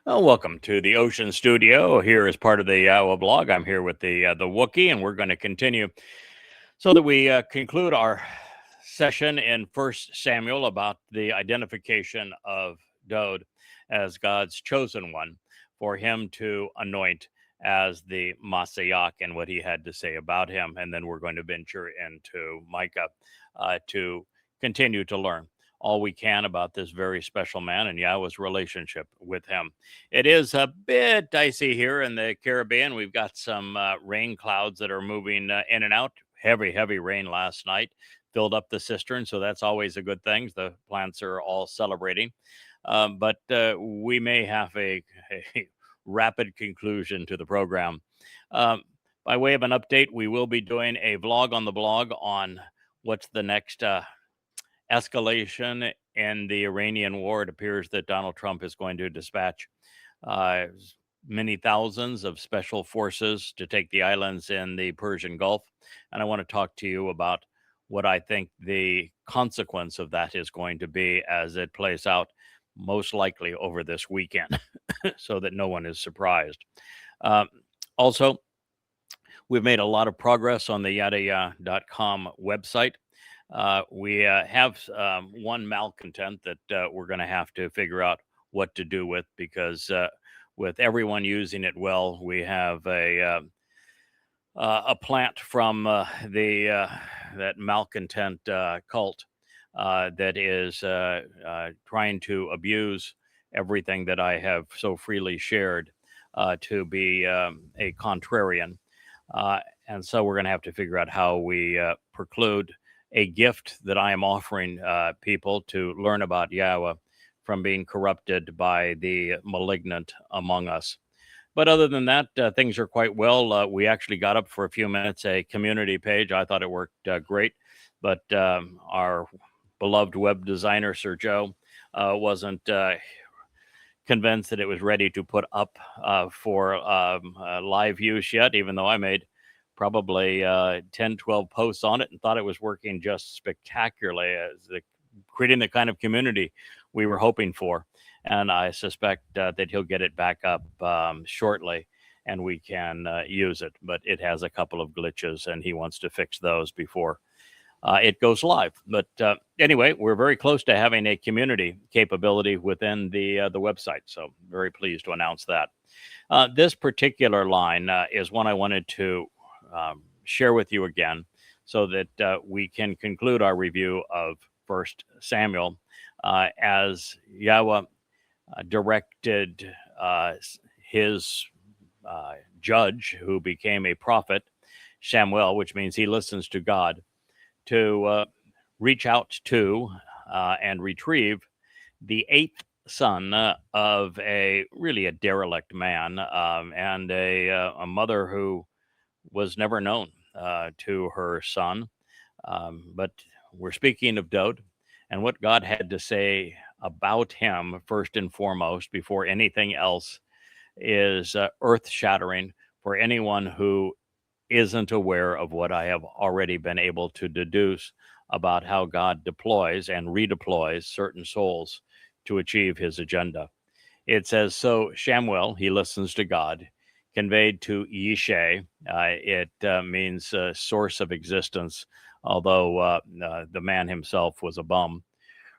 Well, welcome to the Ocean Studio. Here as part of the Yahowah blog, I'm here with the Wookiee, and we're going to continue so that we conclude our session in First Samuel about the identification of Dowd as God's chosen one for him to anoint as the Messiah and what he had to say about him. And then we're going to venture into Micah to continue to learn all we can about this very special man and Yahweh's relationship with him. It is a bit dicey here in the Caribbean. We've got some rain clouds that are moving in and out. Heavy rain last night filled up the cistern, so that's always a good thing. The plants are all celebrating. But we may have a rapid conclusion to the program. Um, by way of an update, we will be doing a vlog on the blog on what's the next escalation in the Iranian war. It appears that Donald Trump is going to dispatch uh, many thousands of special forces to take the islands in the Persian Gulf. And I want to talk to you about what I think the consequence of that is going to be as it plays out, most likely over this weekend, so that no one is surprised. Um, Also, we've made a lot of progress on the yadayah.com website. We have one malcontent that we're going to have to figure out what to do with because with everyone using it well, we have a plant from the that malcontent cult that is trying to abuse everything that I have so freely shared to be a contrarian. And so we're going to have to figure out how we preclude a gift that I am offering people to learn about Yahweh from being corrupted by the malignant among us. But other than that, things are quite well. We actually got up for a few minutes a community page. I thought it worked great, but our beloved web designer, Sir Joe, wasn't convinced that it was ready to put up for live use yet, even though I made probably 10, 12 posts on it and thought it was working just spectacularly as creating the kind of community we were hoping for. And I suspect that he'll get it back up shortly and we can use it. But it has a couple of glitches and he wants to fix those before it goes live. But anyway, we're very close to having a community capability within the website. So very pleased to announce that. This particular line is one I wanted to share with you again so that we can conclude our review of First Samuel as Yahweh directed his judge, who became a prophet, Shamuel, which means he listens to God, to reach out to and retrieve the eighth son of a really a derelict man and a mother who was never known to her son. But we're speaking of Dowd and what God had to say about him, first and foremost, before anything else, is earth shattering for anyone who isn't aware of what I have already been able to deduce about how God deploys and redeploys certain souls to achieve his agenda. It says, so Shamuel, he listens to God, conveyed to Yishay. It means source of existence, although the man himself was a bum.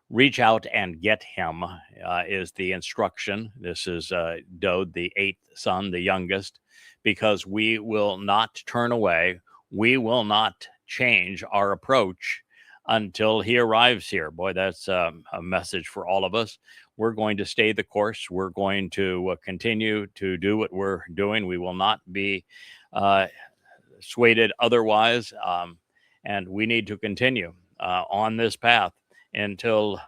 Reach out and get him is the instruction. This is Dowd, the eighth son, the youngest, because we will not turn away. We will not change our approach until he arrives here. Boy, that's a message for all of us. We're going to stay the course. We're going to continue to do what we're doing. We will not be swayed otherwise. And we need to continue on this path until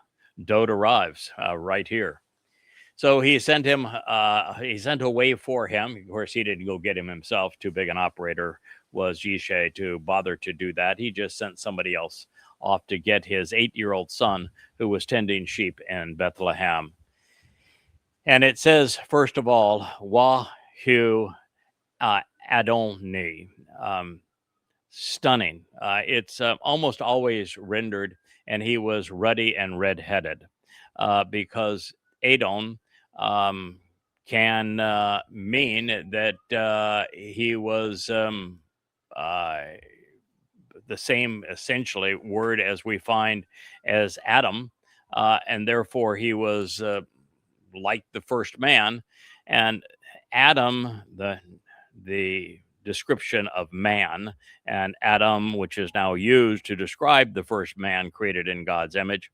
Dowd arrives right here. So he sent him, he sent a way for him. Of course, he didn't go get him himself. Too big an operator was Yishay to bother to do that. He just sent somebody else off to get his 8-year-old son who was tending sheep in Bethlehem. And it says, first of all, Wahu Adoni. Stunning. It's almost always rendered, and he was ruddy and red-headed because Adon can mean that he was the same essentially word as we find as Adam, and therefore he was like the first man. And Adam, the description of man, and Adam, which is now used to describe the first man created in God's image,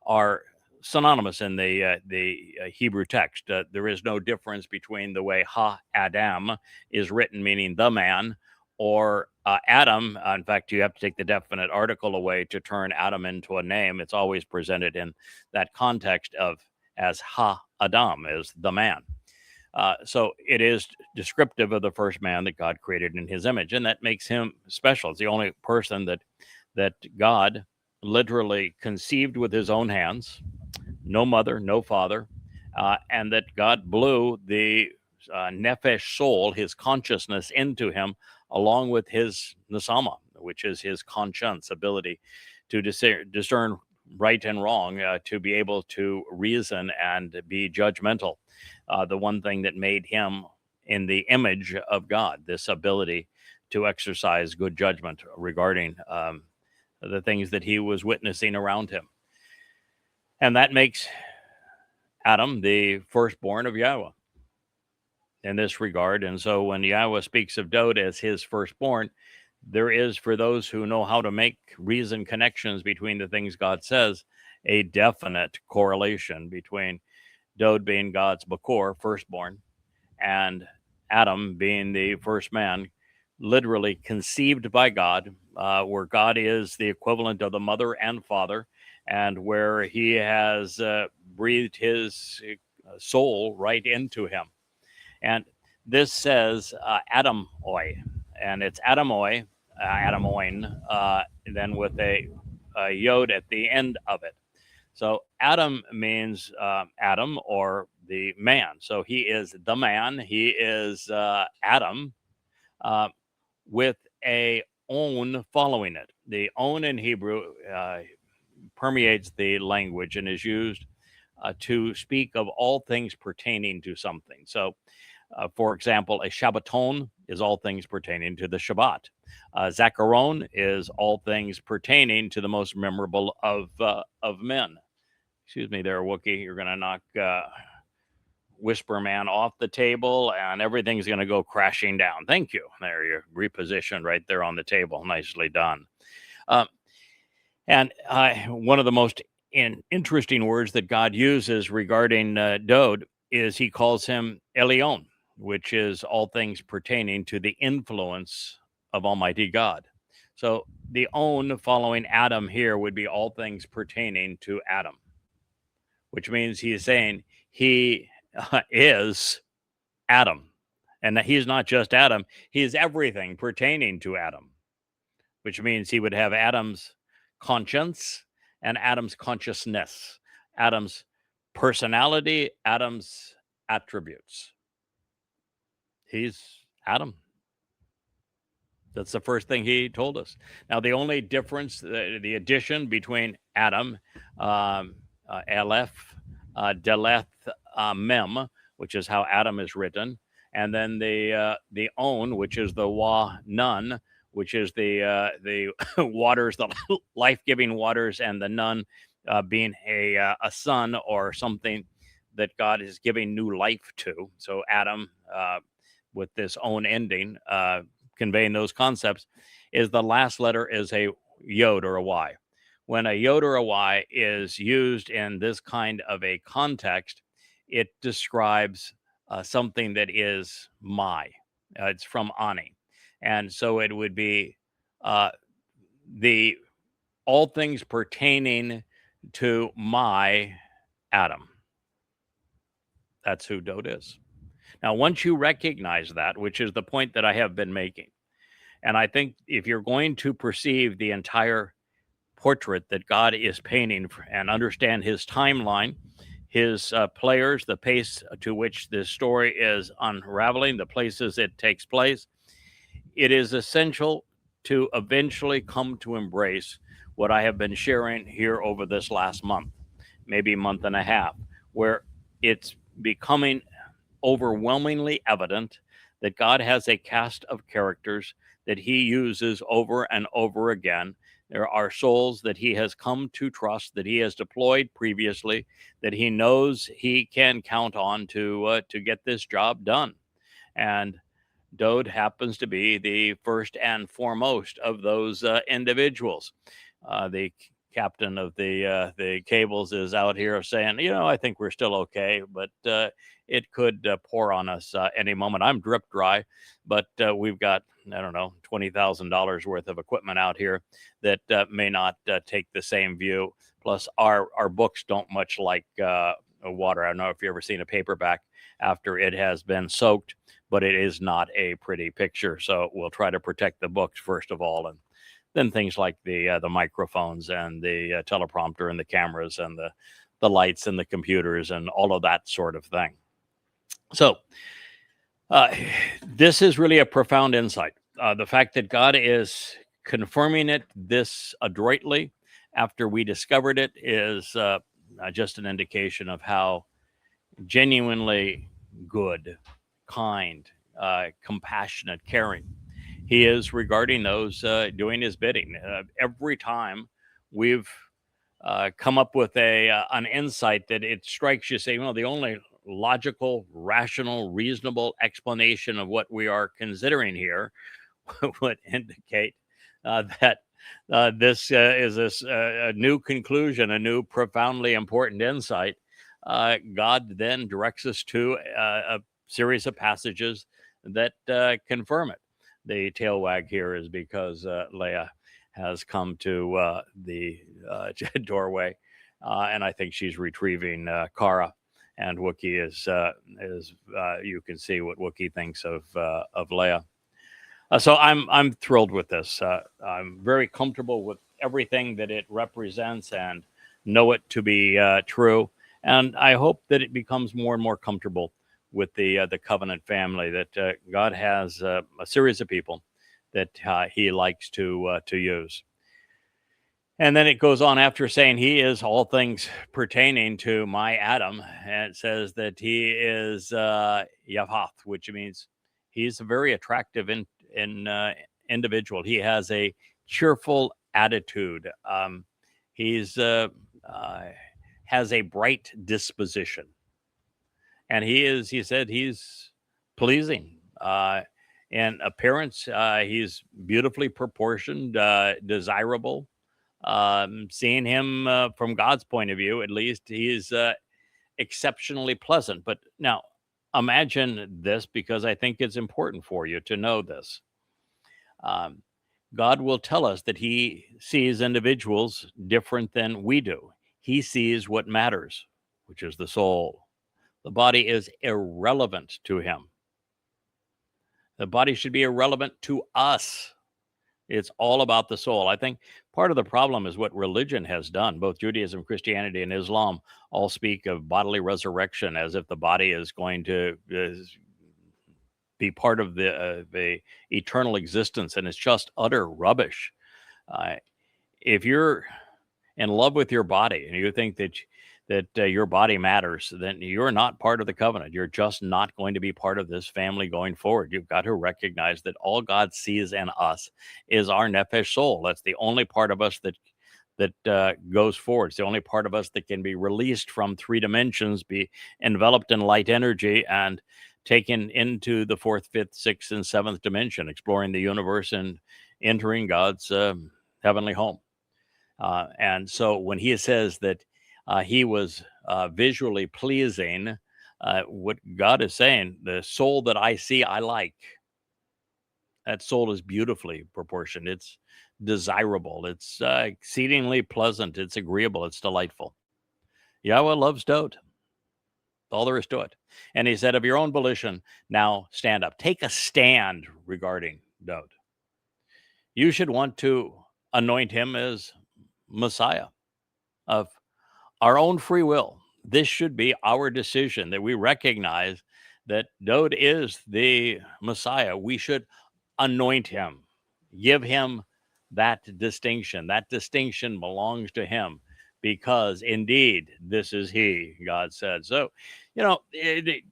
are synonymous in the Hebrew text. There is no difference between the way Ha Adam is written, meaning the man, or Adam. In fact, you have to take the definite article away to turn Adam into a name. It's always presented in that context of as Ha Adam, as the man. So it is descriptive of the first man that God created in his image, and that makes him special. It's the only person that God literally conceived with his own hands, no mother, no father, and that God blew the nefesh soul, his consciousness, into him, along with his nasama, which is his conscience, ability to discern right and wrong, to be able to reason and be judgmental. The one thing that made him in the image of God, this ability to exercise good judgment regarding the things that he was witnessing around him. And that makes Adam the firstborn of Yahowah in this regard. And so when Yahowah speaks of Dowd as his firstborn, there is, for those who know how to make reason connections between the things God says, a definite correlation between Dowd being God's Bakor, firstborn, and Adam being the first man, literally conceived by God, where God is the equivalent of the mother and father, and where he has breathed his soul right into him. And this says Adamoi, and it's Adamoi, Adamoin, then with a yod at the end of it. So Adam means Adam, or the man. So he is the man. He is Adam, with a own following it. The own in Hebrew permeates the language and is used to speak of all things pertaining to something. So, for example, a Shabbaton is all things pertaining to the Shabbat. Zakaron is all things pertaining to the most memorable of men. Excuse me there, Wookie. You're going to knock Whisper Man off the table and everything's going to go crashing down. Thank you. There, you're repositioned right there on the table. Nicely done. And one of the most interesting words that God uses regarding Dowd is he calls him Elion, which is all things pertaining to the influence of Almighty God. So the own following Adam here would be all things pertaining to Adam, which means he is saying he is Adam. And that he's not just Adam, he is everything pertaining to Adam, which means he would have Adam's conscience and Adam's consciousness, Adam's personality, Adam's attributes. He's Adam. That's the first thing he told us. Now, the only difference, the addition between Adam, Aleph, Deleth, Mem, which is how Adam is written, and then the On, which is the Wa Nun, which is the waters, the life-giving waters, and the Nun being a son or something that God is giving new life to. So Adam, with this own ending, conveying those concepts, is the last letter is a yod or a y. When a yod or a y is used in this kind of a context, it describes something that is my. It's from ani. And so it would be the all things pertaining to my Adam. That's who Dowd is. Now, once you recognize that, which is the point that I have been making, and I think if you're going to perceive the entire portrait that God is painting and understand his timeline, his players, the pace to which this story is unraveling, the places it takes place, it is essential to eventually come to embrace what I have been sharing here over this last month, maybe month and a half, where it's becoming overwhelmingly evident that God has a cast of characters that he uses over and over again. There are souls that he has come to trust, that he has deployed previously, that he knows he can count on to get this job done. And Dowd happens to be the first and foremost of those individuals. The captain of the cables is out here saying, I think we're still okay, but it could pour on us any moment. I'm drip dry, but we've got, I don't know, $20,000 worth of equipment out here that may not take the same view. Plus, our books don't much like water. I don't know if you've ever seen a paperback after it has been soaked, but it is not a pretty picture. So we'll try to protect the books first of all, and then things like the microphones and the teleprompter and the cameras and the lights and the computers and all of that sort of thing. So this is really a profound insight. The fact that God is confirming it this adroitly after we discovered it is just an indication of how genuinely good, kind, compassionate, caring he is regarding those doing his bidding. Every time we've come up with an insight that it strikes you, say, the only logical, rational, reasonable explanation of what we are considering here would indicate that this is a new conclusion, a new profoundly important insight. God then directs us to a series of passages that confirm it. The tail wag here is because Leah has come to the doorway, and I think she's retrieving Kara. And Wookie is you can see what Wookie thinks of Leah. So I'm thrilled with this. I'm very comfortable with everything that it represents and know it to be true. And I hope that it becomes more and more comfortable with the covenant family, that God has a series of people that he likes to use. And then it goes on after saying he is all things pertaining to my Adam. And it says that he is Yahowah, which means he's a very attractive individual. He has a cheerful attitude. He's has a bright disposition. And he said he's pleasing. In appearance, he's beautifully proportioned, desirable. Seeing him from God's point of view, at least, he's exceptionally pleasant. But now, imagine this, because I think it's important for you to know this. God will tell us that he sees individuals different than we do. He sees what matters, which is the soul. The body is irrelevant to him. The body should be irrelevant to us. It's all about the soul. I think part of the problem is what religion has done. Both Judaism, Christianity, and Islam all speak of bodily resurrection as if the body is going to be part of the eternal existence, and it's just utter rubbish. If you're in love with your body and you think that your body matters, then you're not part of the covenant. You're just not going to be part of this family going forward. You've got to recognize that all God sees in us is our nephesh soul. That's the only part of us that goes forward. It's the only part of us that can be released from three dimensions, be enveloped in light energy, and taken into the fourth, fifth, sixth, and seventh dimension, exploring the universe and entering God's heavenly home. And so when he says that he was visually pleasing, what God is saying, the soul that I see, I like. That soul is beautifully proportioned. It's desirable. It's exceedingly pleasant. It's agreeable. It's delightful. Yahowah loves Dowd. All there is to it. And he said, of your own volition, now stand up. Take a stand regarding Dowd. You should want to anoint him as Messiah of our own free will. This should be our decision, that we recognize that Dowd is the Messiah. We should anoint him, give him that distinction. That distinction belongs to him because indeed this is he, God said. So,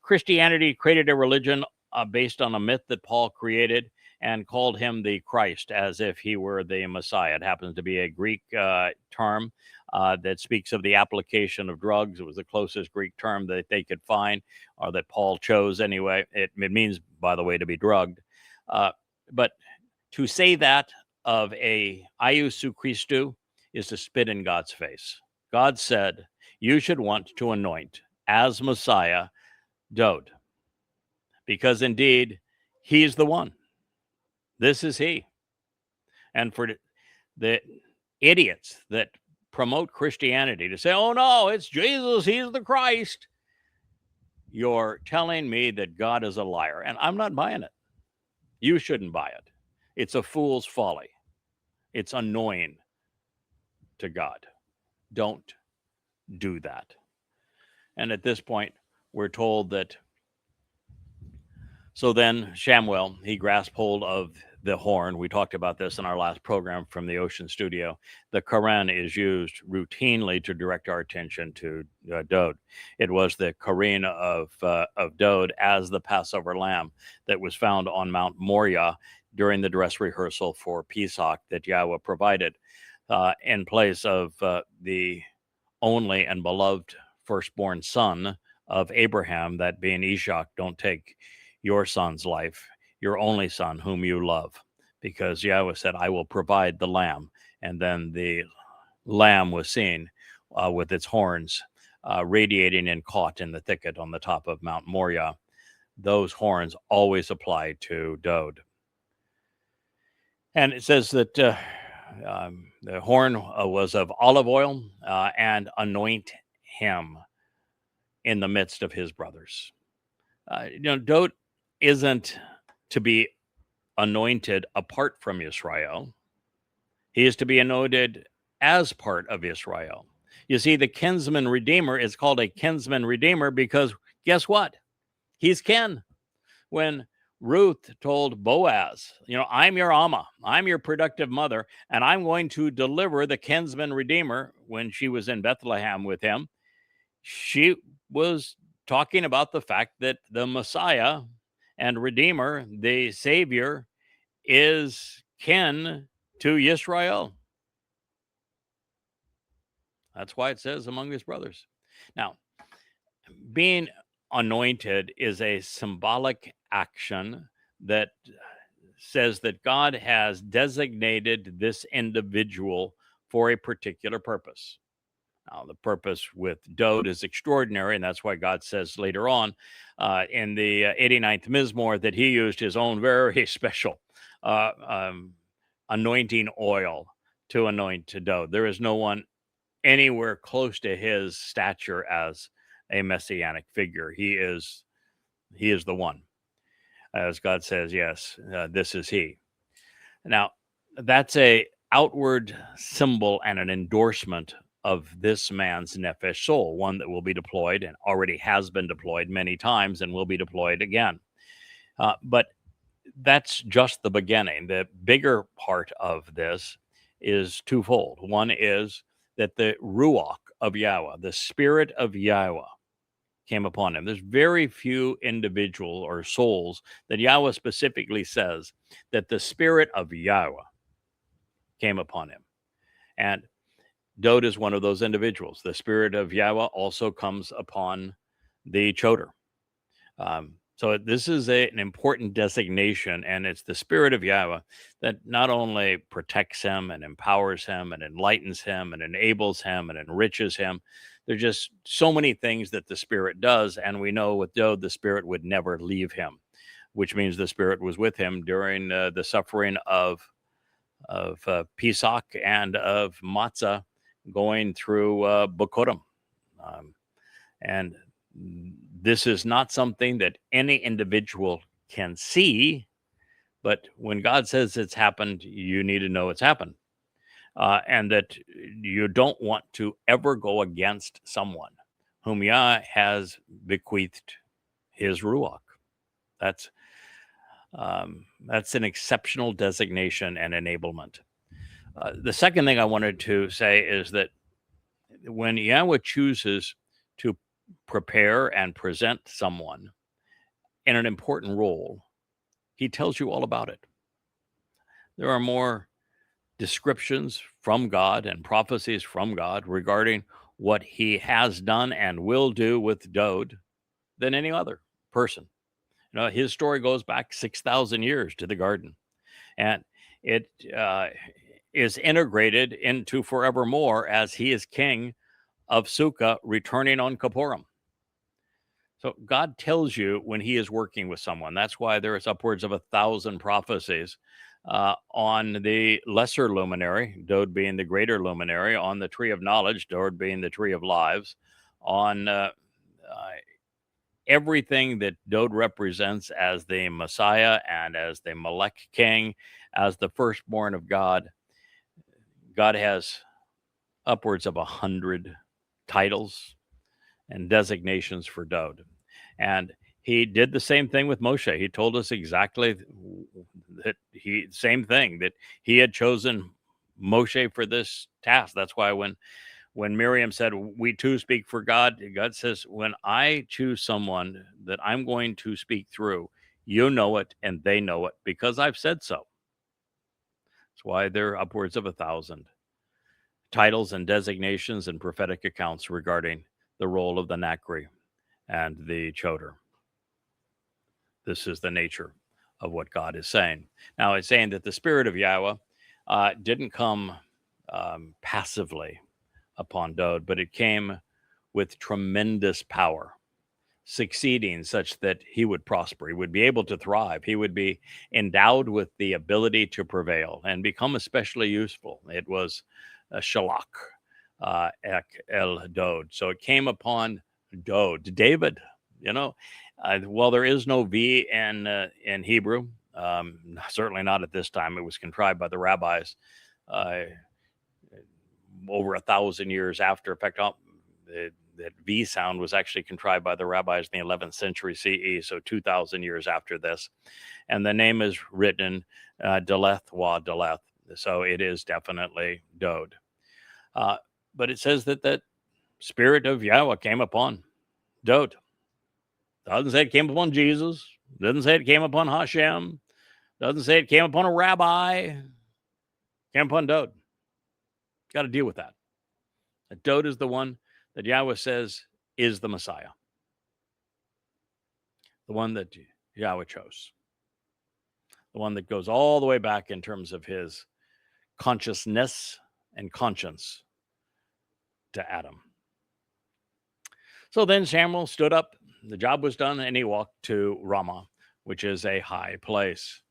Christianity created a religion based on a myth that Paul created and called him the Christ as if he were the Messiah. It happens to be a Greek term that speaks of the application of drugs. It was the closest Greek term that they could find, or that Paul chose anyway. It means, by the way, to be drugged. But to say that of a Iusu Christu is to spit in God's face. God said, you should want to anoint as Messiah Dowd, because indeed he's the one. This is he. And for the idiots that promote Christianity to say, oh no, it's Jesus, he's the Christ, you're telling me that God is a liar. And I'm not buying it. You shouldn't buy it. It's a fool's folly. It's annoying to God. Don't do that. And at this point, we're told that, so then Shamuel, he grasped hold of the horn. We talked about this in our last program from the Ocean Studio. The Quran is used routinely to direct our attention to Dowd. It was the Quran of Dowd as the Passover lamb that was found on Mount Moriah during the dress rehearsal for Pesach that Yahowah provided in place of the only and beloved firstborn son of Abraham, that being Ishak. Don't take your son's life, your only son whom you love, because Yahowah said, I will provide the lamb. And then the lamb was seen with its horns radiating and caught in the thicket on the top of Mount Moriah. Those horns always apply to Dowd. And it says that the horn was of olive oil and anoint him in the midst of his brothers. Dowd isn't to be anointed apart from Yisrael. He is to be anointed as part of Yisrael. You see, the kinsman redeemer is called a kinsman redeemer because guess what? He's kin. When Ruth told Boaz, I'm your Amma, I'm your productive mother, and I'm going to deliver the kinsman redeemer when she was in Bethlehem with him, she was talking about the fact that the Messiah and Redeemer, the Savior, is kin to Yisrael. That's why it says among his brothers. Now, being anointed is a symbolic action that says that God has designated this individual for a particular purpose. Now, the purpose with Dowd is extraordinary, and that's why God says later on in the 89th Mizmor that he used his own very special anointing oil to anoint Dowd. There is no one anywhere close to his stature as a messianic figure. He is the one. As God says, yes, this is he. Now, that's a outward symbol and an endorsement of this man's nephesh soul, one that will be deployed and already has been deployed many times and will be deployed again. But that's just the beginning. The bigger part of this is twofold. One is that the Ruwach of Yahowah, the spirit of Yahowah, came upon him. There's very few individual or souls that Yahowah specifically says that the spirit of Yahowah came upon him. And Dowd is one of those individuals. The spirit of Yahowah also comes upon the choder. So this is an important designation, and it's the spirit of Yahowah that not only protects him and empowers him and enlightens him and enables him and enriches him. There's just so many things that the spirit does, and we know with Dowd, the spirit would never leave him, which means the spirit was with him during the suffering of Pesach and of Matzah, going through Bokorim. And this is not something that any individual can see, but when God says it's happened, you need to know it's happened. And that you don't want to ever go against someone whom Yah has bequeathed his Ruwach. That's an exceptional designation and enablement. The second thing I wanted to say is that when Yahweh chooses to prepare and present someone in an important role, he tells you all about it. There are more descriptions from God and prophecies from God regarding what he has done and will do with Dowd than any other person. His story goes back 6,000 years to the garden, and it is integrated into forevermore as he is king of Sukkah, returning on Kippurim. So God tells you when he is working with someone. That's why there is upwards of 1,000 prophecies on the lesser luminary, Dowd being the greater luminary, on the tree of knowledge, Dowd being the tree of lives, on everything that Dowd represents as the Messiah and as the Melech king, as the firstborn of God. God has upwards of 100 titles and designations for Dowd. And he did the same thing with Moshe. He told us exactly that same thing, that he had chosen Moshe for this task. That's why when Miriam said, "We too speak for God," God says, when I choose someone that I'm going to speak through, you know it and they know it because I've said so. That's why there are upwards of 1,000 titles and designations and prophetic accounts regarding the role of the Nakri and the Choder. This is the nature of what God is saying. Now, it's saying that the Spirit of Yahweh didn't come passively upon Dowd, but it came with tremendous power, succeeding such that he would prosper. He would be able to thrive. He would be endowed with the ability to prevail and become especially useful. It was a shalach, ek el Dowd. So it came upon Dowd, David. Well, there is no V in Hebrew. Certainly not at this time. It was contrived by the rabbis over 1,000 years after. In fact, that V sound was actually contrived by the rabbis in the 11th century CE, so 2,000 years after this. And the name is written Deleth wa Deleth. So it is definitely Dowd. But it says that Spirit of Yahweh came upon Dowd. Doesn't say it came upon Jesus. Doesn't say it came upon Hashem. Doesn't say it came upon a rabbi. Came upon Dowd. Got to deal with that. Dowd is the one that Yahweh says is the Messiah. The one that Yahweh chose. The one that goes all the way back in terms of his consciousness and conscience to Adam. So then Shamuel stood up, the job was done, and he walked to Ramah, which is a high place.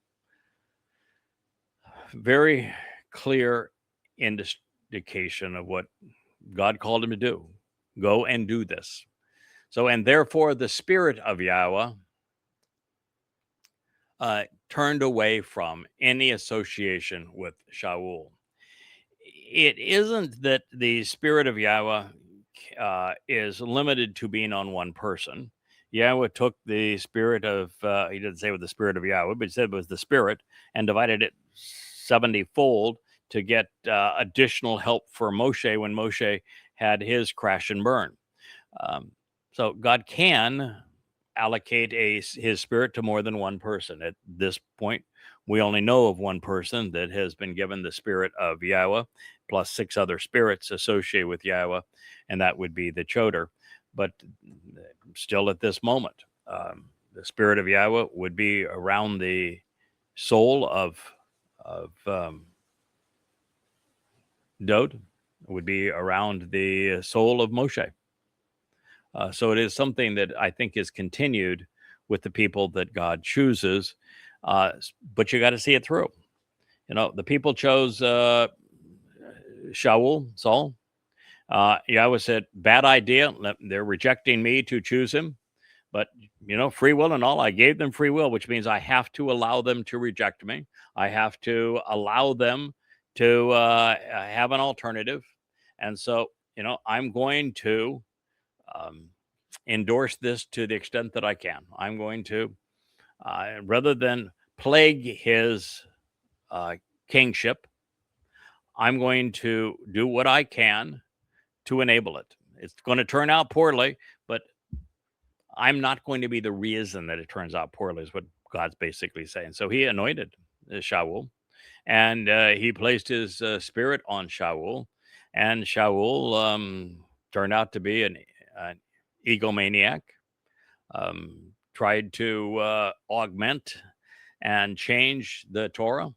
Very clear indication of what God called him to do. Go and do this. So, and therefore the Spirit of Yahweh turned away from any association with Shaul. It isn't that the Spirit of Yahweh is limited to being on one person. Yahweh took the spirit of, he didn't say with the Spirit of Yahweh, but he said it was the Spirit and divided it 70-fold to get additional help for Moshe when Moshe had his crash and burn. So God can allocate his spirit to more than one person. At this point, we only know of one person that has been given the Spirit of Yahweh, plus 6 other spirits associated with Yahweh, and that would be the Choder. But still at this moment, the Spirit of Yahweh would be around the soul of Dowd, would be around the soul of Moshe. So it is something that I think is continued with the people that God chooses, but you got to see it through. The people chose Shaul, Saul. Yahweh said, bad idea. They're rejecting me to choose him. But, free will and all, I gave them free will, which means I have to allow them to reject me. I have to allow them to have an alternative. And so, I'm going to endorse this to the extent that I can. I'm going to, rather than plague his kingship, I'm going to do what I can to enable it. It's going to turn out poorly, but I'm not going to be the reason that it turns out poorly, is what God's basically saying. So he anointed Shaul, and he placed his spirit on Shaul, and Shaul turned out to be an egomaniac, tried to augment and change the Torah.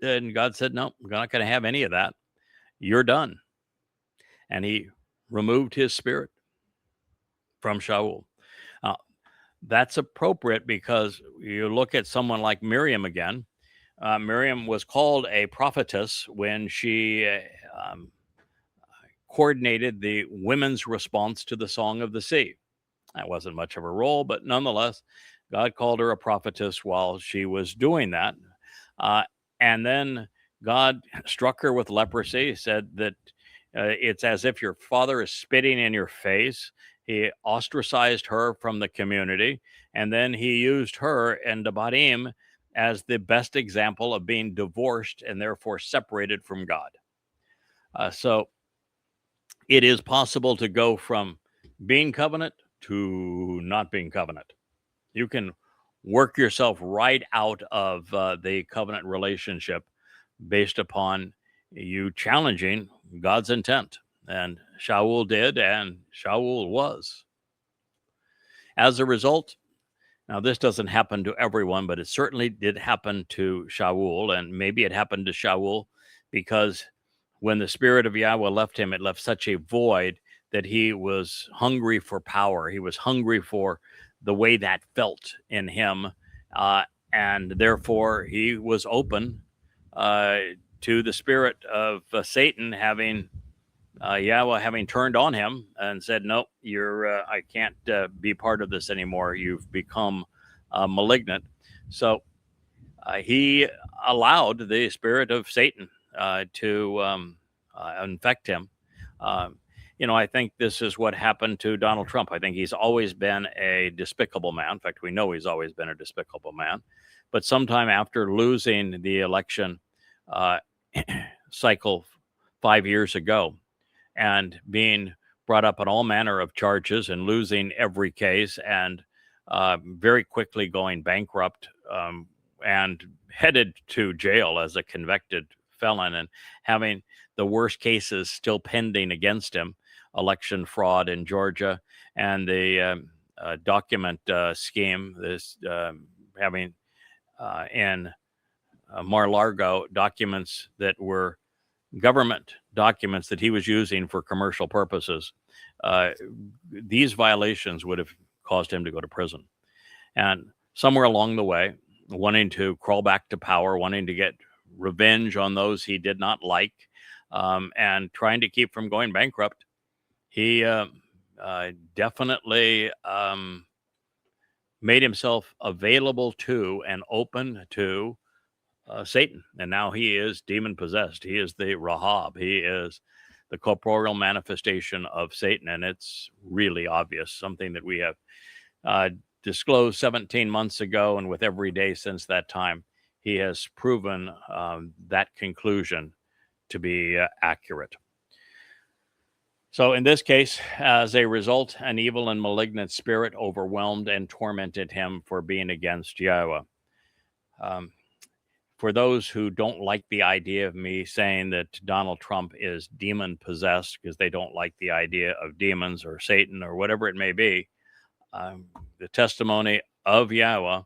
And God said, no, we're not going to have any of that. You're done. And he removed his spirit from Shaul. That's appropriate because you look at someone like Miriam again. Miriam was called a prophetess when she coordinated the women's response to the Song of the Sea. That wasn't much of a role, but nonetheless, God called her a prophetess while she was doing that. And then God struck her with leprosy, said that it's as if your father is spitting in your face. He ostracized her from the community, and then he used her and Verbatim as the best example of being divorced and therefore separated from God. So it is possible to go from being covenant to not being covenant. You can work yourself right out of the covenant relationship based upon you challenging God's intent. And Shaul did, and Shaul was. As a result, now this doesn't happen to everyone, but it certainly did happen to Shaul, and maybe it happened to Shaul because when the spirit of Yahweh left him, it left such a void that he was hungry for power. He was hungry for the way that felt in him, and therefore he was open to the spirit of Satan having Yahweh having turned on him and said, "No, you're I can't be part of this anymore. You've become malignant." So he allowed the spirit of Satan to infect him. I think this is what happened to Donald Trump. I think he's always been a despicable man. In fact, we know he's always been a despicable man. But sometime after losing the election cycle 5 years ago and being brought up on all manner of charges and losing every case and very quickly going bankrupt and headed to jail as a convicted felon and having the worst cases still pending against him, election fraud in Georgia and the document scheme, this having in Mar-a-Lago documents that were government documents that he was using for commercial purposes. These violations would have caused him to go to prison. And somewhere along the way, wanting to crawl back to power, wanting to get revenge on those he did not like, and trying to keep from going bankrupt, he definitely made himself available to and open to Satan. And now he is demon possessed. He is the Rahab. He is the corporeal manifestation of Satan. And it's really obvious, something that we have disclosed 17 months ago. And with every day since that time, he has proven that conclusion to be accurate. So in this case, as a result, an evil and malignant spirit overwhelmed and tormented him for being against Yahweh. For those who don't like the idea of me saying that Donald Trump is demon possessed because they don't like the idea of demons or Satan or whatever it may be, the testimony of Yahweh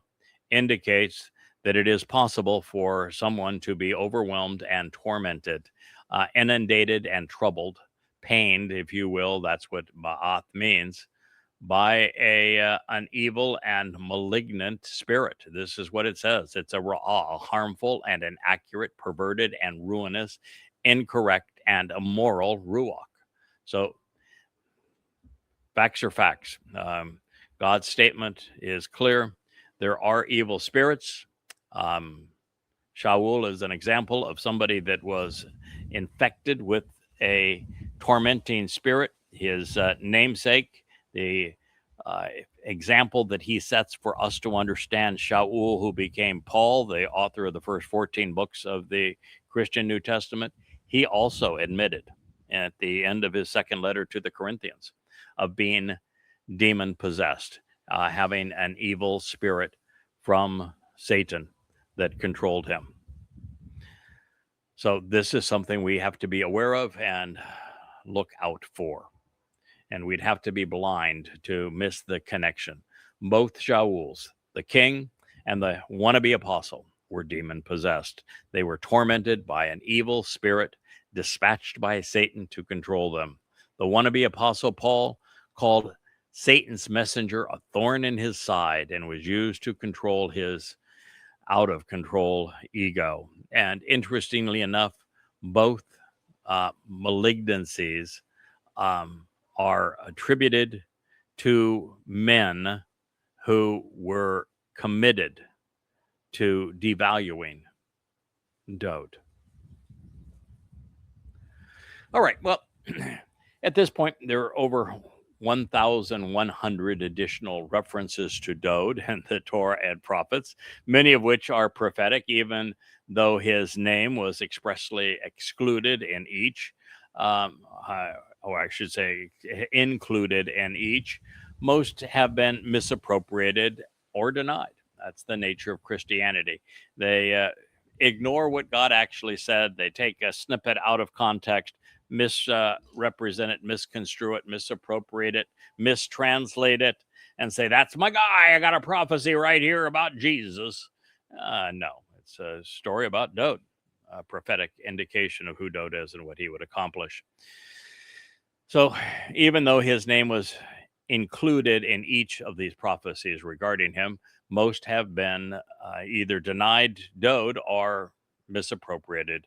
indicates that it is possible for someone to be overwhelmed and tormented, inundated and troubled, pained, if you will. That's what Ba'ath means, by an evil and malignant spirit. This is what it says. It's a harmful and inaccurate, perverted and ruinous, incorrect and immoral Ruwach. So facts are facts. God's statement is clear. There are evil spirits. Shaul is an example of somebody that was infected with a tormenting spirit. His namesake, the example that he sets for us to understand Shaul, who became Paul, the author of the first 14 books of the Christian New Testament, he also admitted at the end of his second letter to the Corinthians, of being demon possessed, having an evil spirit from Satan that controlled him. So this is something we have to be aware of and look out for. And we'd have to be blind to miss the connection. Both Shauls, the king and the wannabe apostle, were demon possessed. They were tormented by an evil spirit dispatched by Satan to control them. The wannabe apostle Paul called Satan's messenger a thorn in his side and was used to control his out of control ego. And interestingly enough, both malignancies are attributed to men who were committed to devaluing Dowd. All right, well, at this point, there are over 1,100 additional references to Dowd and the Torah and prophets, many of which are prophetic, even though his name was expressly excluded in each, or I should say included in each. Most have been misappropriated or denied. That's the nature of Christianity. They ignore what God actually said. They take a snippet out of context, misrepresent it, misconstrue it, misappropriate it, mistranslate it, and say, that's my guy. I got a prophecy right here about Jesus. No, it's a story about Dowd, a prophetic indication of who Dowd is and what he would accomplish. So even though his name was included in each of these prophecies regarding him, most have been either denied Dowd or misappropriated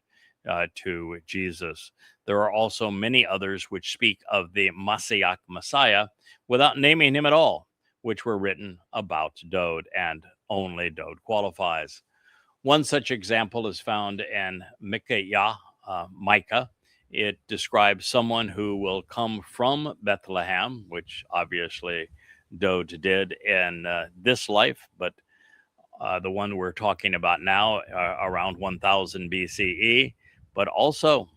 to Jesus. There are also many others which speak of the Messiah without naming him at all, which were written about Dowd, and only Dowd qualifies. One such example is found in Mykayah, Micah. It describes someone who will come from Bethlehem, which obviously Dowd did in this life, but the one we're talking about now, around 1000 BCE, but also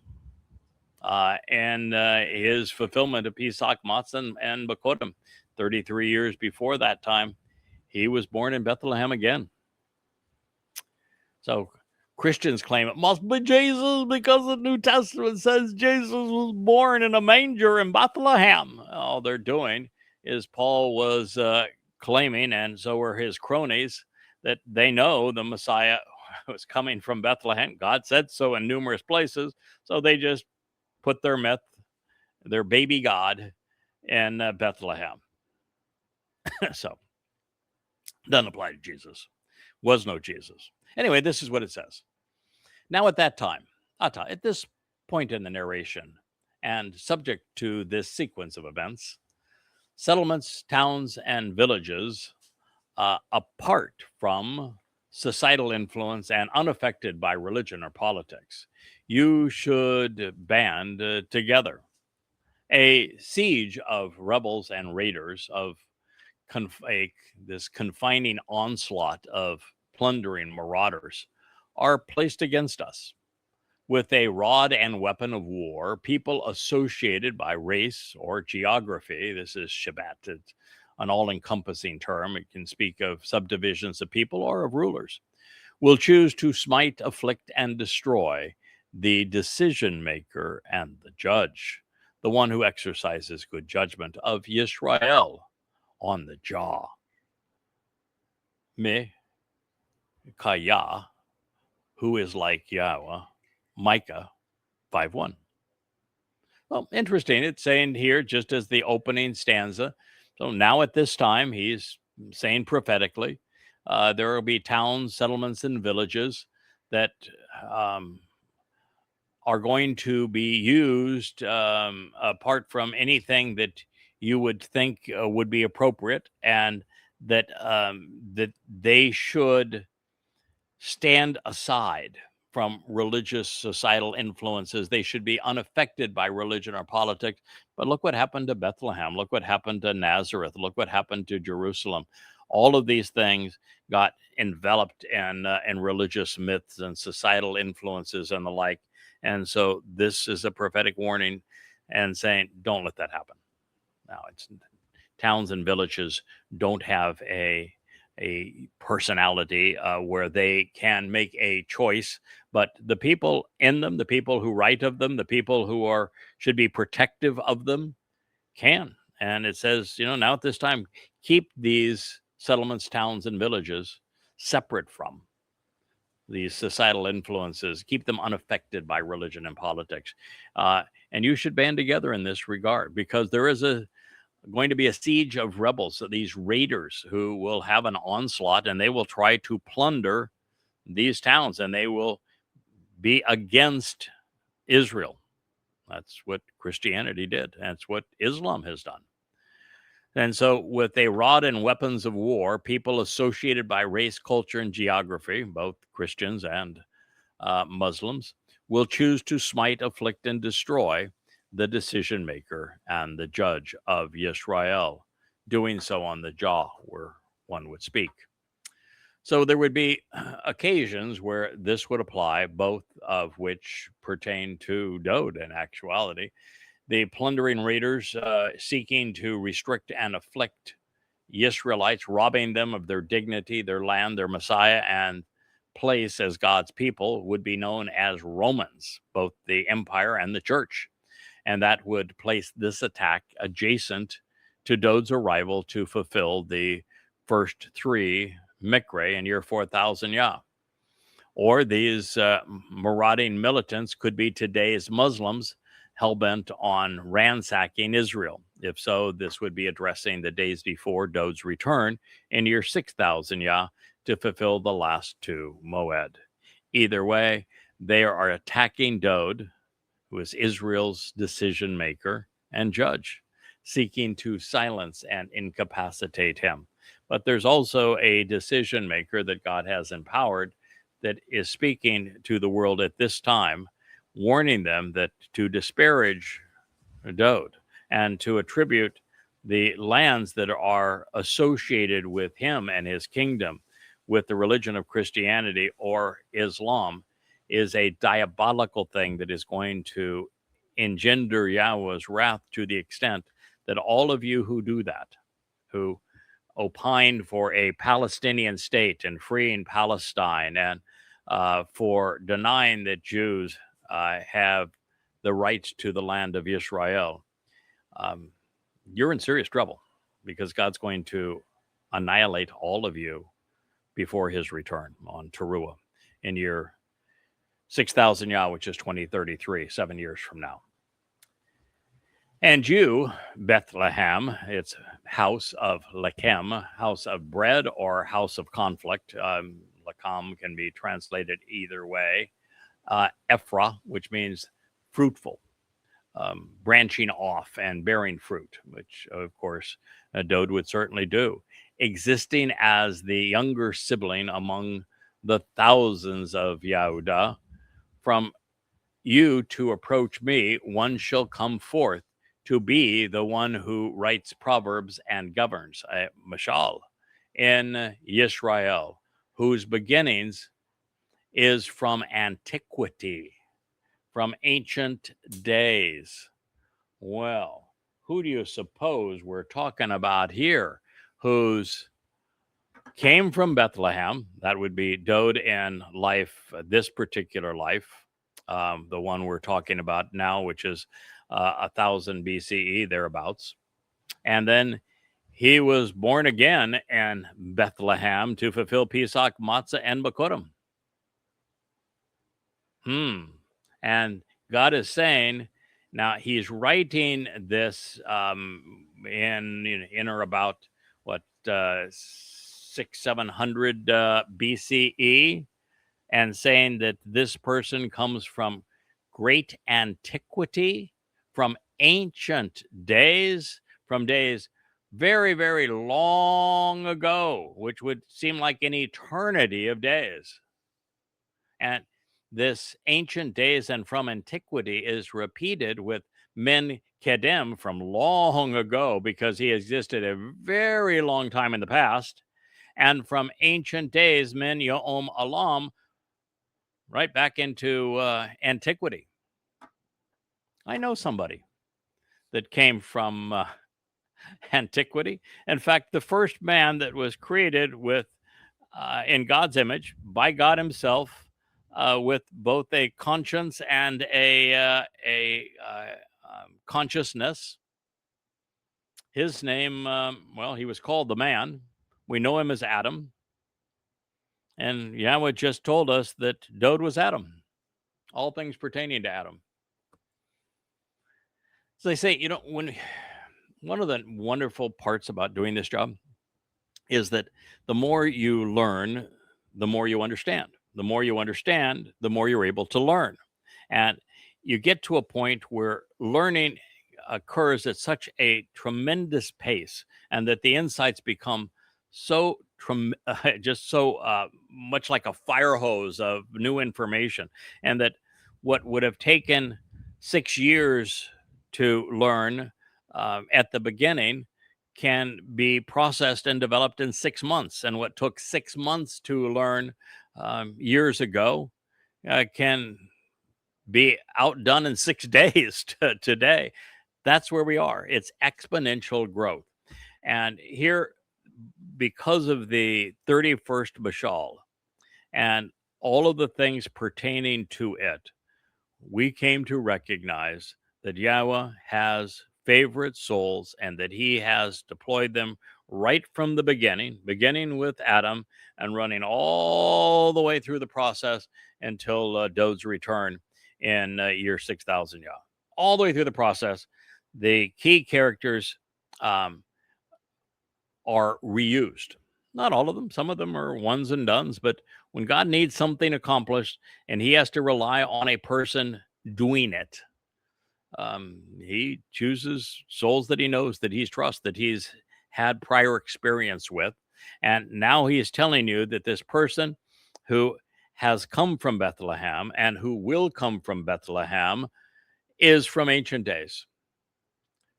in his fulfillment of Pesach, Matzah, and Bakodim, 33 years before that time, he was born in Bethlehem again. So Christians claim it must be Jesus because the New Testament says Jesus was born in a manger in Bethlehem. All they're doing is Paul was claiming, and so were his cronies, that they know the Messiah was coming from Bethlehem. God said so in numerous places, so they just put their myth, their baby God, in Bethlehem. So doesn't apply to Jesus. Was no Jesus. Anyway, this is what it says. Now at that time, at this point in the narration, and subject to this sequence of events, settlements, towns, and villages, apart from societal influence and unaffected by religion or politics, you should band together. A siege of rebels and raiders, of this confining onslaught of plundering marauders, are placed against us. With a rod and weapon of war, people associated by race or geography, this is Shabbat, it's an all-encompassing term. It can speak of subdivisions of people or of rulers, will choose to smite, afflict, and destroy the decision maker and the judge, the one who exercises good judgment of Yisrael on the jaw. Mykayah, who is like Yahowah, Micah 5:1. Well, interesting. It's saying here, just as the opening stanza. So now at this time, he's saying prophetically, there will be towns, settlements, and villages that are going to be used apart from anything that you would think would be appropriate, and that that they should stand aside from religious societal influences. They should be unaffected by religion or politics. But look what happened to Bethlehem. Look what happened to Nazareth. Look what happened to Jerusalem. All of these things got enveloped in religious myths and societal influences and the like. And so this is a prophetic warning and saying, don't let that happen. Now, it's towns and villages don't have a personality where they can make a choice, but the people in them, the people who write of them, the people who are should be protective of them, can. And it says, now at this time, keep these settlements, towns, and villages separate from these societal influences, keep them unaffected by religion and politics. And you should band together in this regard, because there is going to be a siege of rebels, so these raiders who will have an onslaught, and they will try to plunder these towns, and they will be against Israel. That's what Christianity did. That's what Islam has done. And so, with a rod and weapons of war, people associated by race, culture, and geography, both Christians and Muslims, will choose to smite, afflict, and destroy the decision maker and the judge of Yisrael, doing so on the jaw where one would speak. So there would be occasions where this would apply, both of which pertain to Dowd in actuality. The plundering raiders seeking to restrict and afflict Israelites, robbing them of their dignity, their land, their Messiah, and place as God's people, would be known as Romans, both the empire and the church. And that would place this attack adjacent to Dowd's arrival to fulfill the first three Mykayah in year 4000 Yah. Or these marauding militants could be today's Muslims hell-bent on ransacking Israel. If so, this would be addressing the days before Dowd's return in year 6000 Yah to fulfill the last two Moed. Either way, they are attacking Dowd, who is Israel's decision maker and judge, seeking to silence and incapacitate him. But there's also a decision maker that God has empowered that is speaking to the world at this time, warning them that to disparage Dowd and to attribute the lands that are associated with him and his kingdom with the religion of Christianity or Islam is a diabolical thing that is going to engender Yahweh's wrath, to the extent that all of you who do that, who opined for a Palestinian state and freeing Palestine, and for denying that Jews have the rights to the land of Yisrael, you're in serious trouble, because God's going to annihilate all of you before his return on Teruah in year 6000 Yah, which is 2033, 7 years from now. And you, Bethlehem, it's house of Lechem, house of bread, or house of conflict. Lechem can be translated either way. Ephra, which means fruitful, branching off and bearing fruit, which, of course, Dowd would certainly do. Existing as the younger sibling among the thousands of Yehudah, from you to approach me, one shall come forth to be the one who writes proverbs and governs, Mashal, in Yisrael, whose beginnings is from antiquity, from ancient days. Well, who do you suppose we're talking about here? Who's came from Bethlehem? That would be Dowd in life, this particular life, the one we're talking about now, which is 1000 BCE, thereabouts. And then he was born again in Bethlehem to fulfill Pesach, Matzah, and Bakurim. And God is saying, now he's writing this in or about what 700 BCE, and saying that this person comes from great antiquity, from ancient days, from days very, very long ago, which would seem like an eternity of days. And this ancient days and from antiquity is repeated with men kedem, from long ago, because he existed a very long time in the past. And from ancient days, men yom alam, right back into antiquity. I know somebody that came from antiquity. In fact, the first man that was created with in God's image by God Himself, with both a conscience and a consciousness. His name, well, he was called the man. We know him as Adam, and Yahweh just told us that Dowd was Adam. All things pertaining to Adam. So they say, when one of the wonderful parts about doing this job is that the more you learn, the more you understand. The more you understand, the more you're able to learn. And you get to a point where learning occurs at such a tremendous pace, and that the insights become so just so much like a fire hose of new information, and that what would have taken 6 years to learn at the beginning can be processed and developed in 6 months. And what took 6 months to learn years ago can be outdone in 6 days today. That's where we are. It's exponential growth. And here, because of the 31st Mashal and all of the things pertaining to it, we came to recognize that Yahweh has favorite souls and that He has deployed them right from the beginning with Adam and running all the way through the process until Dowd's return in year 6,000 Yah. All the way through the process, the key characters are reused. Not all of them. Some of them are ones and dones. But when God needs something accomplished and He has to rely on a person doing it, He chooses souls that He knows, that He's trust, that He's had prior experience with. And now He is telling you that this person who has come from Bethlehem and who will come from Bethlehem is from ancient days,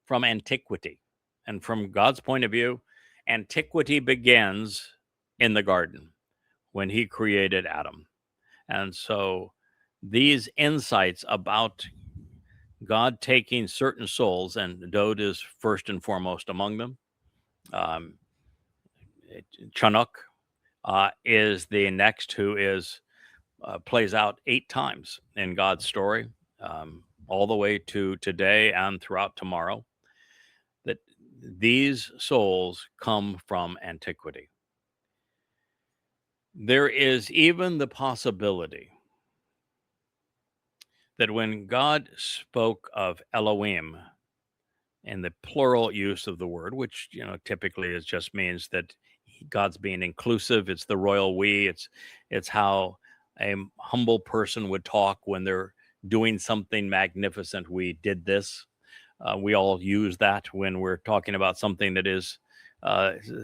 from antiquity. And from God's point of view, antiquity begins in the garden when He created Adam. And so these insights about God taking certain souls, and Dowd is first and foremost among them. Chinook is the next, who is plays out 8 times in God's story, all the way to today and throughout tomorrow. That these souls come from antiquity. There is even the possibility that when God spoke of Elohim in the plural use of the word, which typically is just means that God's being inclusive. It's the royal we. It's how a humble person would talk when they're doing something magnificent. We did this. We all use that when we're talking about something that is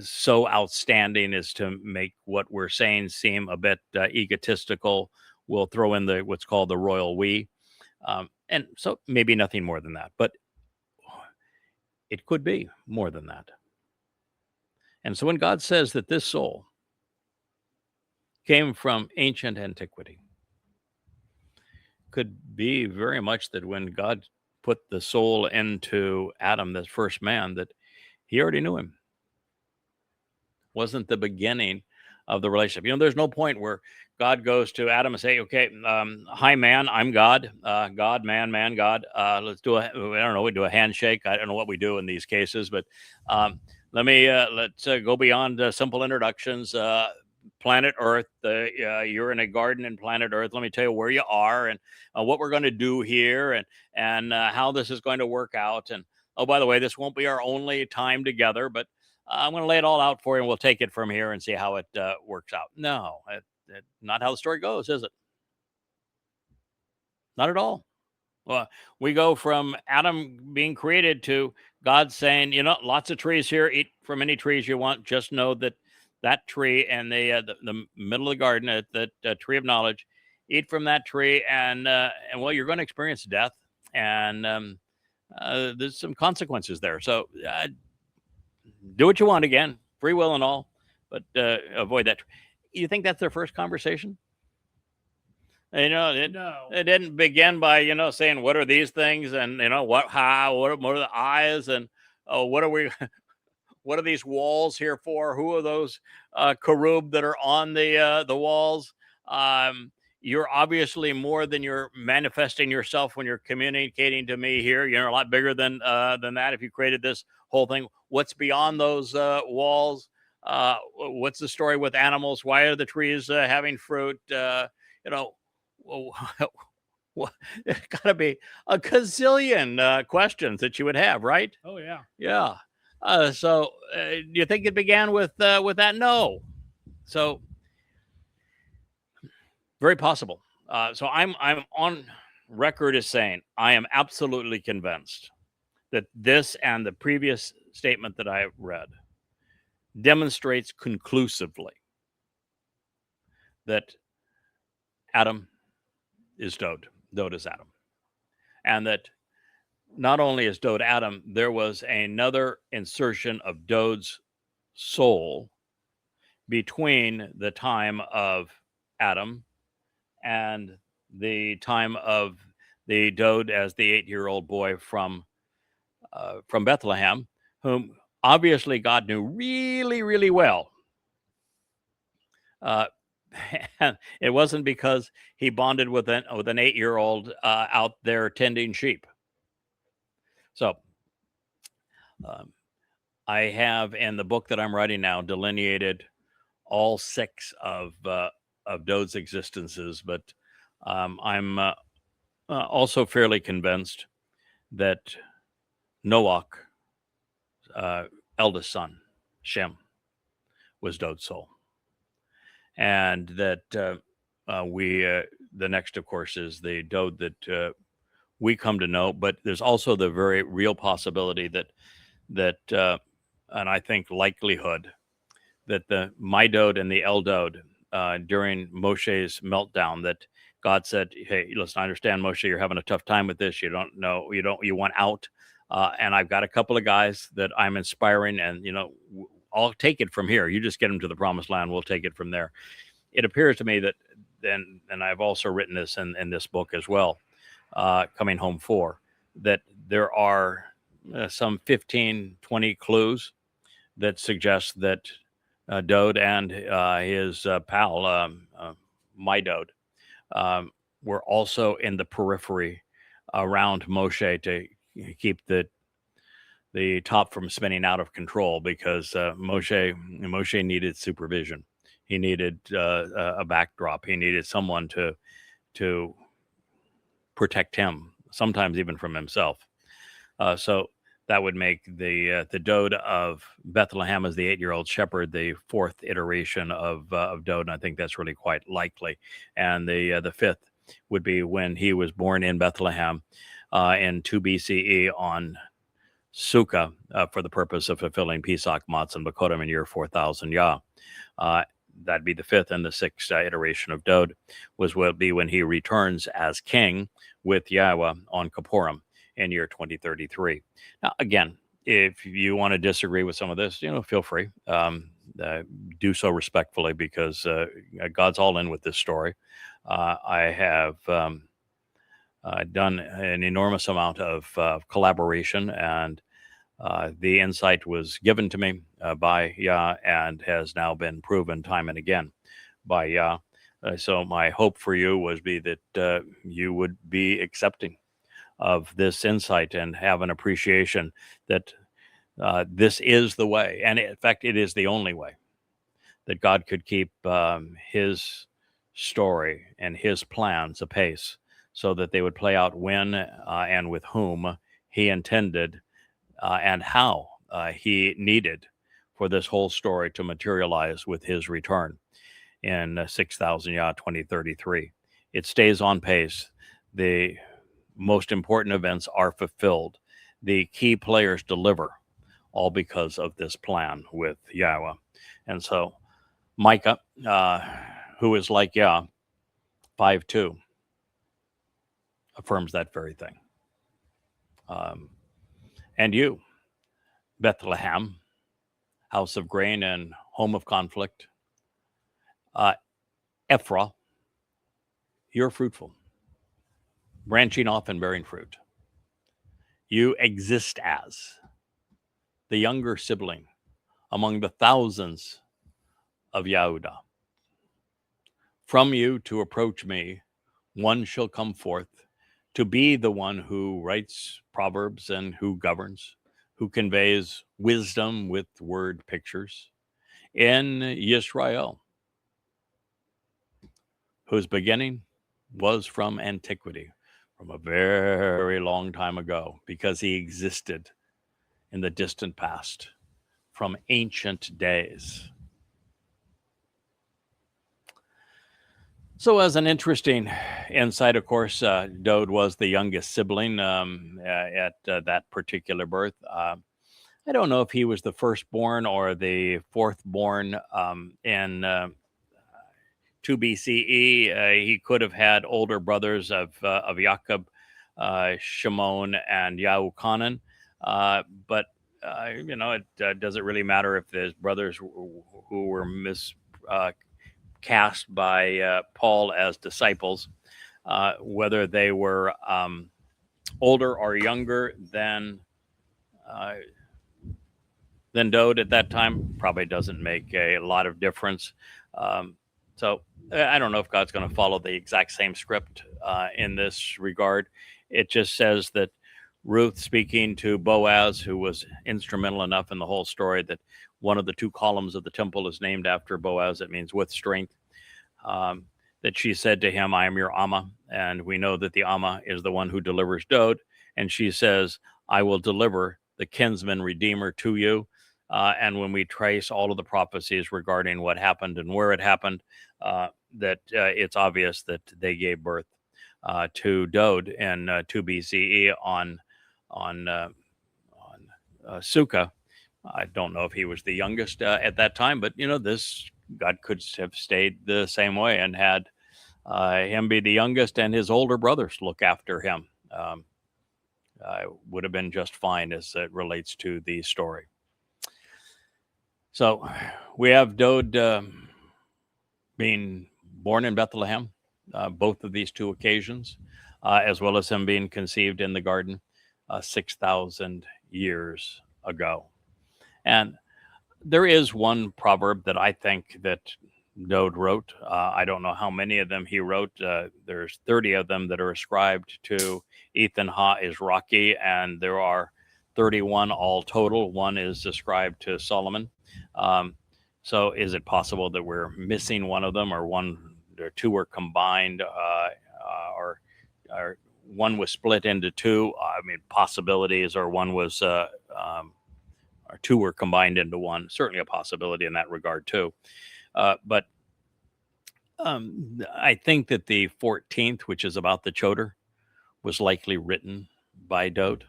so outstanding as to make what we're saying seem a bit egotistical. We'll throw in the what's called the royal we. And so maybe nothing more than that, but it could be more than that. And so when God says that this soul came from ancient antiquity, could be very much that when God put the soul into Adam, the first man, that He already knew him. Wasn't the beginning of the relationship. There's no point where God goes to Adam and say, okay, hi, man, I'm God. God, man, God. Let's do we do a handshake. I don't know what we do in these cases, but let's go beyond simple introductions. Planet Earth, you're in a garden in planet Earth. Let me tell you where you are and what we're going to do here and how this is going to work out. And oh, by the way, this won't be our only time together, but I'm going to lay it all out for you, and we'll take it from here and see how it works out. No, not how the story goes, is it? Not at all. Well, we go from Adam being created to God saying, lots of trees here. Eat from any trees you want. Just know that that tree and the middle of the garden, that tree of knowledge, eat from that tree, and well, you're going to experience death, and there's some consequences there. So do what you want again, free will and all, but avoid that. You think that's their first conversation? It didn't begin by saying what are these things, and what are the eyes, and what are we what are these walls here for? Who are those cherub that are on the walls? You're obviously more than you're manifesting yourself when you're communicating to me here. You're a lot bigger than that. If you created this whole thing, what's beyond those walls? What's the story with animals? Why are the trees having fruit? You know, there's got to be a gazillion questions that you would have, right? Oh yeah. Yeah. So do you think it began with that? No. So very possible. So I'm on record as saying I am absolutely convinced that this and the previous statement that I read demonstrates conclusively that Adam is Dowd. Dowd is Adam. And that not only is Dowd Adam, there was another insertion of Dowd's soul between the time of Adam and the time of the Dowd as the 8-year-old boy from Bethlehem, whom obviously God knew really, really well. And it wasn't because he bonded with an 8-year-old out there tending sheep. So I have in the book that I'm writing now delineated all 6 of Dowd's existences, but I'm also fairly convinced that Noach, eldest son, Shem, was Dowd's soul, and that the next, of course, is the Dowd that we come to know. But there's also the very real possibility that and I think likelihood that the my Dowd and the El Dowd during Moshe's meltdown, that God said, "Hey, listen, I understand, Moshe, you're having a tough time with this. You want out, and I've got a couple of guys that I'm inspiring, and I'll take it from here. You just get them to the promised land. We'll take it from there." It appears to me that then, and I've also written this in this book as well, Coming Home 4, that there are some 15, 20 clues that suggest that Dowd and his pal, my Dowd, were also in the periphery around Moshe to keep the top from spinning out of control, because Moshe needed supervision. He needed a backdrop. He needed someone to protect him, sometimes even from himself. So that would make the Dowd of Bethlehem as the 8-year-old shepherd the 4th iteration of Dowd, and I think that's really quite likely. And the 5th would be when he was born in Bethlehem in 2 BCE on Sukkah for the purpose of fulfilling Pesach, Matzah, and Bakodim in year 4000 Yah. That'd be the 5th, and the 6th iteration of Dowd will be when he returns as king with Yahowah on Kippurim in year 2033. Now, again, if you want to disagree with some of this, feel free. Do so respectfully, because God's all in with this story. I have done an enormous amount of collaboration, and the insight was given to me by Yah, and has now been proven time and again by Yah. So my hope for you was that you would be accepting of this insight and have an appreciation that this is the way, and in fact, it is the only way that God could keep his story and his plans apace, so that they would play out when and with whom he intended, and how he needed for this whole story to materialize with his return in 6,000 Yah 2033. It stays on pace. The most important events are fulfilled. The key players deliver, all because of this plan with Yahowah. And so Micah, who is like Yah, 5:2, affirms that very thing. And you, Bethlehem, house of grain and home of conflict, Ephraim, you're fruitful, branching off and bearing fruit. You exist as the younger sibling among the thousands of Yahowah. From you to approach me, one shall come forth to be the one who writes proverbs and who governs, who conveys wisdom with word pictures in Yisrael, whose beginning was from antiquity, from a very long time ago, because he existed in the distant past, from ancient days. So, as an interesting insight, of course, Dowd was the youngest sibling at that particular birth. I don't know if he was the firstborn or the fourthborn in 2 BCE. He could have had older brothers of Jacob, Shimon, and Yahuchanan. But, it doesn't really matter if there's brothers who were cast by Paul as disciples, whether they were older or younger than Dowd at that time, probably doesn't make a lot of difference. So I don't know if God's going to follow the exact same script in this regard. It just says that Ruth, speaking to Boaz, who was instrumental enough in the whole story, that one of the two columns of the temple is named after Boaz. It means with strength. That she said to him, I am your Amma. And we know that the Amma is the one who delivers Dowd. And she says, I will deliver the kinsman redeemer to you. And when we trace all of the prophecies regarding what happened and where it happened, that it's obvious that they gave birth to Dowd in 2 BCE on Sukkah. I don't know if he was the youngest at that time, but this God could have stayed the same way and had him be the youngest and his older brothers look after him. Would have been just fine as it relates to the story. So we have Dowd being born in Bethlehem, both of these two occasions, as well as him being conceived in the garden 6,000 years ago. And there is one proverb that I think that Dowd wrote. I don't know how many of them he wrote. There's 30 of them that are ascribed to Ethan Ha-Izraki, and there are 31 all total. One is ascribed to Solomon. So is it possible that we're missing one of them, or one or two were combined, or one was split into two? I mean, possibilities, or one was or two were combined into one. Certainly a possibility in that regard too. But I think that the 14th, which is about the Choder, was likely written by Dowd.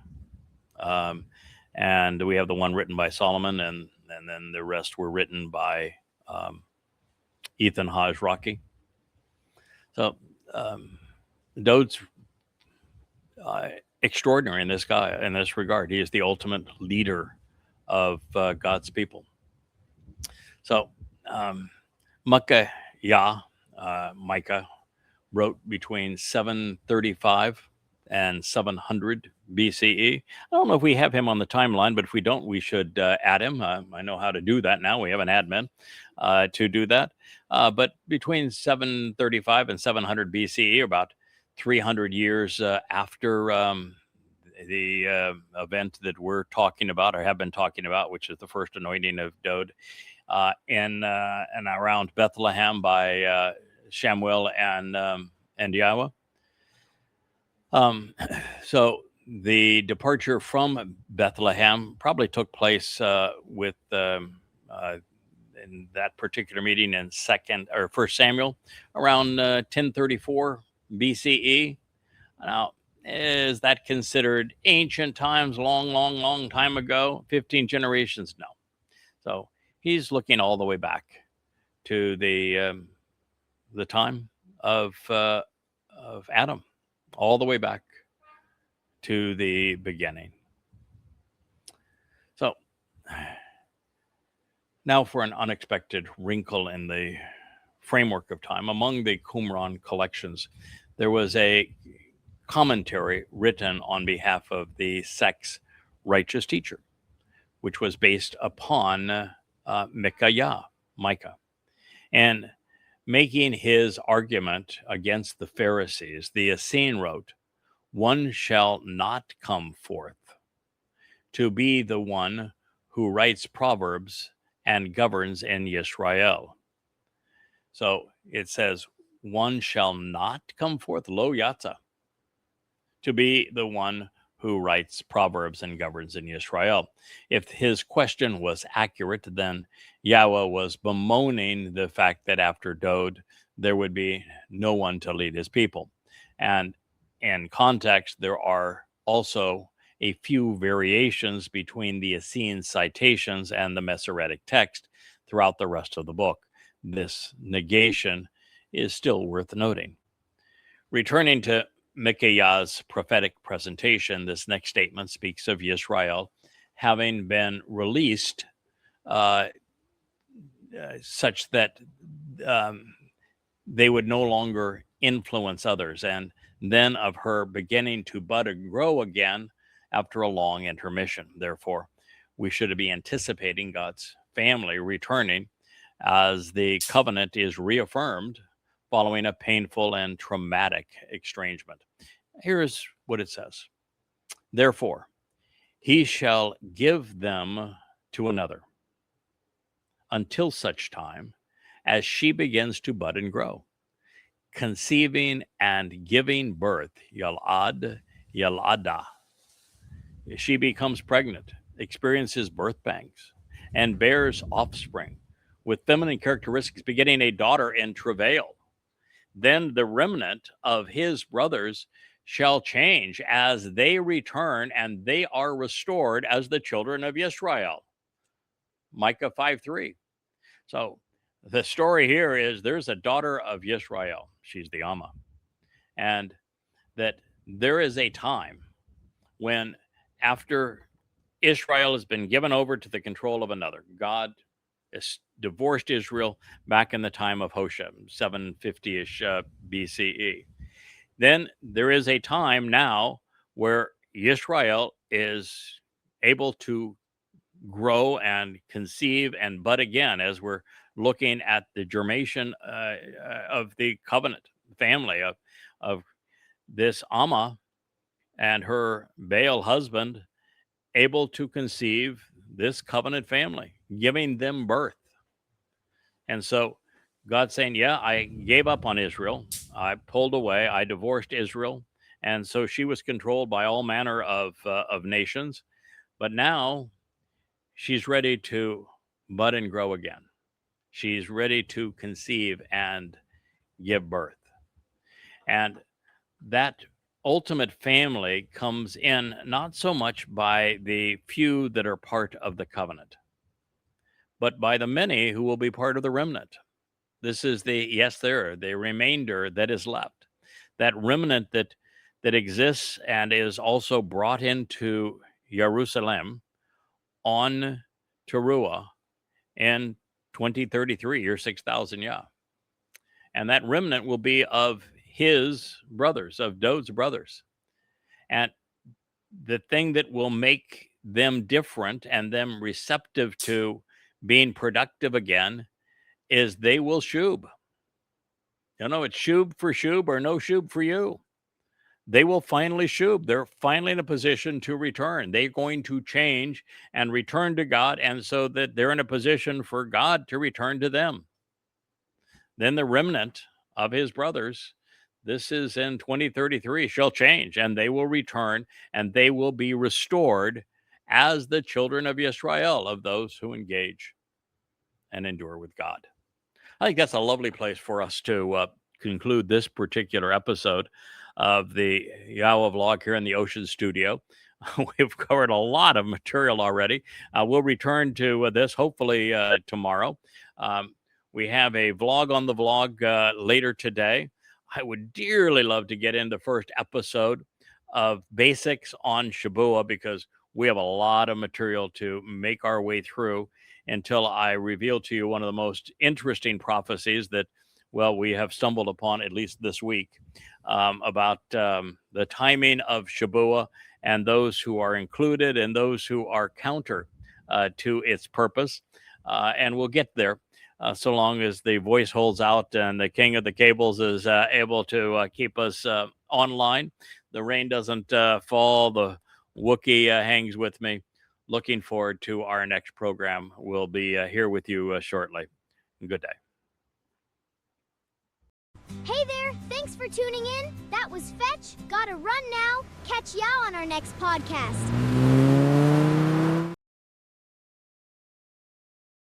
And we have the one written by Solomon, and then the rest were written by Ethan Ha-Izraki. So Dowd's extraordinary in this regard. He is the ultimate leader of God's people. So Mykayah, Micah, wrote between 735 and 700 BCE. I don't know if we have him on the timeline, but if we don't, we should add him. I know how to do that now. We have an admin to do that. But between 735 and 700 BCE, about 300 years after the event that we're talking about or have been talking about, which is the first anointing of Dowd in and around Bethlehem by Shamuel and Yahowah. So the departure from Bethlehem probably took place with in that particular meeting in First Samuel around 1034 BCE. Now, is that considered ancient times, long time ago? 15 generations? No. So he's looking all the way back to the time of Adam, all the way back to the beginning. So now for an unexpected wrinkle in the framework of time, among the Qumran collections, there was a commentary written on behalf of the sect's righteous teacher, which was based upon Mykayah, Micah. And making his argument against the Pharisees, the Essene wrote, "One shall not come forth to be the one who writes proverbs and governs in Yisrael." So it says, one shall not come forth, lo yatza, to be the one who writes proverbs and governs in Yisrael. If his question was accurate, then Yahowah was bemoaning the fact that after Dowd, there would be no one to lead his people. And in context, there are also a few variations between the Essene citations and the Masoretic text throughout the rest of the book. This negation is still worth noting. Returning to Mykayah's prophetic presentation, this next statement speaks of Yisrael having been released such that they would no longer influence others, and then of her beginning to bud and grow again after a long intermission. Therefore, we should be anticipating God's family returning as the covenant is reaffirmed following a painful and traumatic estrangement. Here is what it says. Therefore, he shall give them to another until such time as she begins to bud and grow, conceiving and giving birth, Yalad, Yalada. She becomes pregnant, experiences birth pangs, and bears offspring with feminine characteristics, begetting a daughter in travail. Then the remnant of his brothers shall change as they return, and they are restored as the children of Yisrael. Micah 5:3. So the story here is there's a daughter of Yisrael. She's the Amma. And that there is a time when, after Israel has been given over to the control of another, God has divorced Israel back in the time of Hoshea, 750-ish BCE. Then there is a time now where Yisrael is able to grow and conceive and bud again, as we're looking at the germination of the covenant family of this Amma and her Baal husband, able to conceive this covenant family, giving them birth. And so God's saying, yeah, I gave up on Israel. I pulled away. I divorced Israel. And so she was controlled by all manner of nations. But now she's ready to bud and grow again. She's ready to conceive and give birth. And that ultimate family comes in not so much by the few that are part of the covenant, but by the many who will be part of the remnant. This is the remainder that is left. That remnant that exists and is also brought into Jerusalem on to Ruwach in 2033, year 6000, and that remnant will be of his brothers, of Dowd's brothers. And the thing that will make them different and them receptive to being productive again is they will shub. It's shub for shub or no shub for you. They will finally shub. They're finally in a position to return. They're going to change and return to God, and so that they're in a position for God to return to them. Then the remnant of his brothers, this is in 2033, shall change, and they will return, and they will be restored as the children of Yisrael, of those who engage and endure with God. I think that's a lovely place for us to conclude this particular episode of the Yahowah vlog here in the Ocean Studio. We've covered a lot of material already. We'll return to this hopefully tomorrow. We have a vlog on the vlog later today. I would dearly love to get into the first episode of basics on Shamuw'el, because we have a lot of material to make our way through until I reveal to you one of the most interesting prophecies that well, we have stumbled upon, at least this week, about the timing of Shabuah and those who are included and those who are counter to its purpose. And we'll get there. So long as the voice holds out and the king of the cables is able to keep us online, the rain doesn't fall, the Wookiee hangs with me. Looking forward to our next program. We'll be here with you shortly. Good day. Hey there, thanks for tuning in. That was Fetch. Gotta run now. Catch Yao on our next podcast.